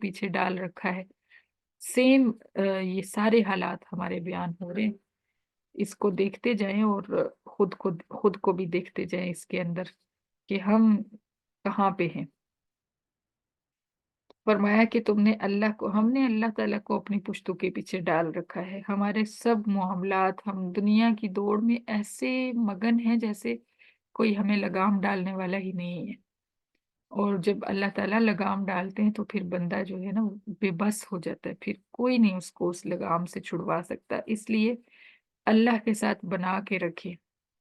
پیچھے ڈال رکھا ہے. سیم یہ سارے حالات ہمارے بیان ہو رہے ہیں. اس کو دیکھتے جائیں اور خود کو بھی دیکھتے جائیں اس کے اندر کہ ہم کہاں پہ ہیں. فرمایا کہ ہم نے اللہ تعالیٰ کو اپنی پشتوں کے پیچھے ڈال رکھا ہے. ہمارے سب معاملات ہم دنیا کی دوڑ میں ایسے مگن ہیں جیسے کوئی ہمیں لگام ڈالنے والا ہی نہیں ہے. اور جب اللہ تعالیٰ لگام ڈالتے ہیں تو پھر بندہ جو ہے نا بے بس ہو جاتا ہے. پھر کوئی نہیں اس کو اس لگام سے چھڑوا سکتا. اس لیے اللہ کے ساتھ بنا کے رکھیں،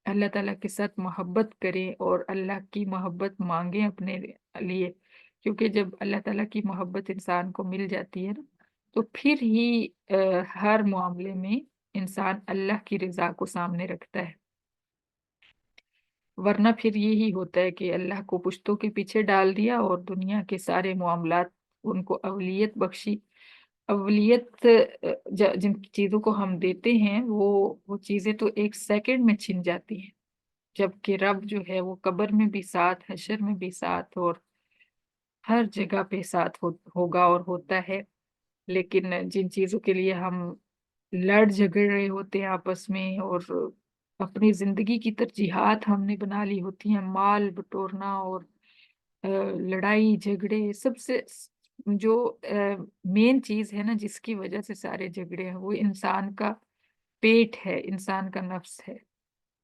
اللہ تعالیٰ کے ساتھ محبت کریں اور اللہ کی محبت مانگیں اپنے لیے. کیونکہ جب اللہ تعالیٰ کی محبت انسان کو مل جاتی ہے نا تو پھر ہی ہر معاملے میں انسان اللہ کی رضا کو سامنے رکھتا ہے. ورنہ پھر یہی ہوتا ہے کہ اللہ کو پشتوں کے پیچھے ڈال دیا اور دنیا کے سارے معاملات ان کو اولیت بخشی. اولیت جن چیزوں کو ہم دیتے ہیں وہ چیزیں تو ایک سیکنڈ میں چھن جاتی ہیں، جبکہ رب جو ہے وہ قبر میں بھی ساتھ، حشر میں بھی ساتھ، اور ہر جگہ پہ ساتھ ہوگا اور ہوتا ہے. لیکن جن چیزوں کے لیے ہم لڑ جھگڑ رہے ہوتے ہیں آپس میں اور اپنی زندگی کی ترجیحات ہم نے بنا لی ہوتی ہیں، مال بٹورنا اور لڑائی جھگڑے، سب سے جو مین چیز ہے نا جس کی وجہ سے سارے جھگڑے ہیں وہ انسان کا پیٹ ہے، انسان کا نفس ہے.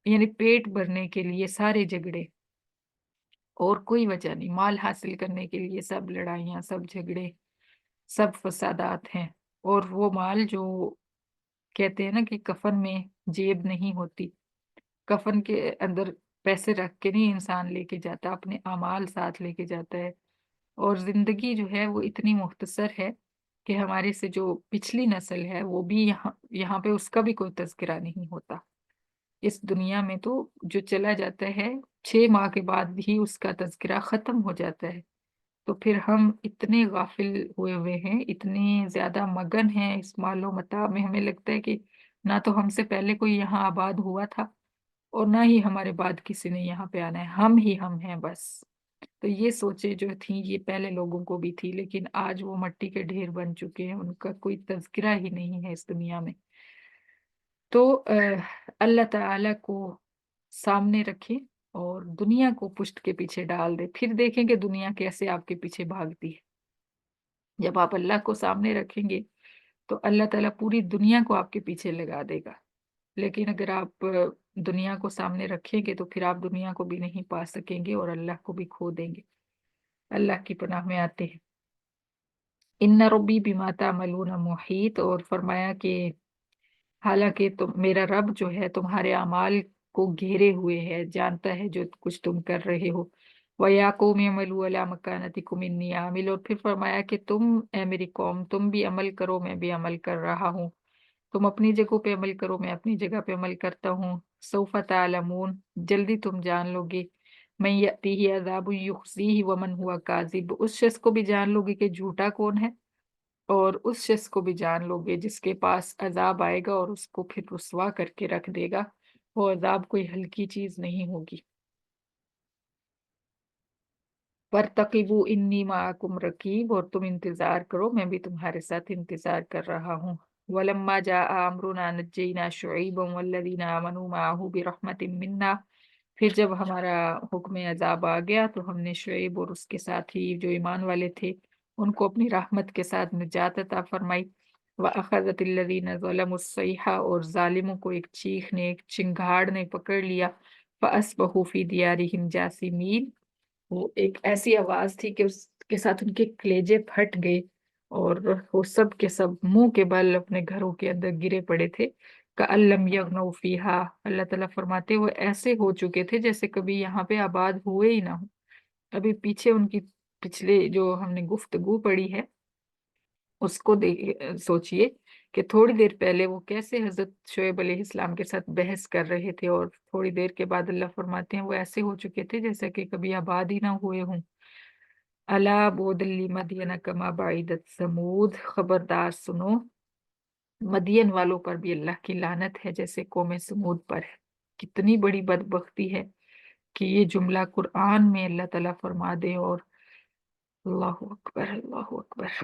یعنی پیٹ بھرنے کے لیے سارے جھگڑے اور کوئی وجہ نہیں. مال حاصل کرنے کے لیے سب لڑائیاں، سب جھگڑے، سب فسادات ہیں. اور وہ مال جو کہتے ہیں نا کہ کفن میں جیب نہیں ہوتی، کفن کے اندر پیسے رکھ کے نہیں انسان لے کے جاتا، اپنے اعمال ساتھ لے کے جاتا ہے. اور زندگی جو ہے وہ اتنی مختصر ہے کہ ہمارے سے جو پچھلی نسل ہے وہ بھی یہاں پہ اس کا بھی کوئی تذکرہ نہیں ہوتا. اس دنیا میں تو جو چلا جاتا ہے 6 ماہ کے بعد ہی اس کا تذکرہ ختم ہو جاتا ہے. تو پھر ہم اتنے غافل ہوئے ہوئے ہیں، اتنے زیادہ مگن ہیں اس مال و متاع میں، ہمیں لگتا ہے کہ نہ تو ہم سے پہلے کوئی یہاں آباد ہوا تھا اور نہ ہی ہمارے بعد کسی نے یہاں پہ آنا ہے، ہم ہی ہم ہیں بس. تو یہ سوچیں جو تھیں یہ پہلے لوگوں کو بھی تھی، لیکن آج وہ مٹی کے ڈھیر بن چکے ہیں، ان کا کوئی تذکرہ ہی نہیں ہے اس دنیا میں. تو اللہ تعالی کو سامنے رکھیں اور دنیا کو پشت کے پیچھے ڈال دیں، پھر دیکھیں کہ دنیا کیسے آپ کے پیچھے بھاگتی ہے. جب آپ اللہ کو سامنے رکھیں گے تو اللہ تعالیٰ پوری دنیا کو آپ کے پیچھے لگا دے گا. لیکن اگر آپ دنیا کو سامنے رکھیں گے تو پھر آپ دنیا کو بھی نہیں پا سکیں گے اور اللہ کو بھی کھو دیں گے. اللہ کی پناہ میں آتے ہیں. ان ربی بما تعملون محیط، اور فرمایا کہ حالانکہ میرا رب جو ہے تمہارے اعمال کو گھیرے ہوئے ہے، جانتا ہے جو کچھ تم کر رہے ہو. وَيَا قَوْمِ اعْمَلُوا عَلَىٰ مَكَانَتِكُمْ إِنِّي عَامِلٌ، اور پھر فرمایا کہ تم اے میری قوم تم بھی عمل کرو، میں بھی عمل کر رہا ہوں. تم اپنی جگہوں پہ عمل کرو، میں اپنی جگہ پہ عمل کرتا ہوں. سوف تعلمون، جلدی تم جان لو گے. من یأتیہ عذاب یخزیہ ومن ہوا کاذب، اس شخص کو بھی جان لو گے کہ جھوٹا کون ہے، اور اس شخص کو بھی جان لو گے جس کے پاس عذاب آئے گا اور اس کو پھر رسوا کر کے رکھ دے گا. وہ عذاب کوئی ہلکی چیز نہیں ہوگی. وَارْتَقِبُوا إِنِّي مَعَكُمْ رَقِیب، اور تم انتظار کرو میں بھی تمہارے ساتھ انتظار کر رہا ہوں. وَلَمَّا جَاءَ أَمْرُنَا نَجَّيْنَا شُعَيْبًا وَالَّذِينَ آمَنُوا مَعَهُ بِرَحْمَةٍ مِنَّا، پھر جب ہمارا حکم عذاب آ گیا تو ہم نے شعیب اور اس کے ساتھی جو ایمان والے تھے ان کو اپنی رحمت کے ساتھ نجات عطا فرمائی. وَأَخَذَتِ الَّذِينَ ظَلَمُوا الصَّيْحَةُ، اور ظالموں کو ایک چیخ نے، ایک چنگھاڑ نے پکڑ لیا. فَأَصْبَحُوا فِي دِيَارِهِمْ جَاثِمِينَ، وہ ایک ایسی آواز تھی کہ اس کے ساتھ ان کے کلیجے پھٹ گئے اور وہ سب کے سب منہ کے بل اپنے گھروں کے اندر گرے پڑے تھے. کَأَن لَّمْ يَغْنَوْا فِيهَا، اللہ تعالیٰ فرماتے وہ ایسے ہو چکے تھے جیسے کبھی یہاں پہ آباد ہوئے ہی نہ ہو. ابھی پیچھے ان کی پچھلے جو ہم نے گفتگو پڑھی ہے اس کو سوچئے کہ تھوڑی دیر پہلے وہ کیسے حضرت شعیب علیہ السلام کے ساتھ بحث کر رہے تھے، اور تھوڑی دیر کے بعد اللہ فرماتے ہیں وہ ایسے ہو چکے تھے جیسے کہ کبھی آباد ہی نہ ہوئے ہوں. الا بعدا لمدین کما بعدت ثمود، خبردار سنو مدین والوں پر بھی اللہ کی لعنت ہے جیسے قوم سمود پر ہے. کتنی بڑی بدبختی ہے کہ یہ جملہ قرآن میں اللہ تعالیٰ فرما دے. اور اللہ اکبر اللہ اکبر.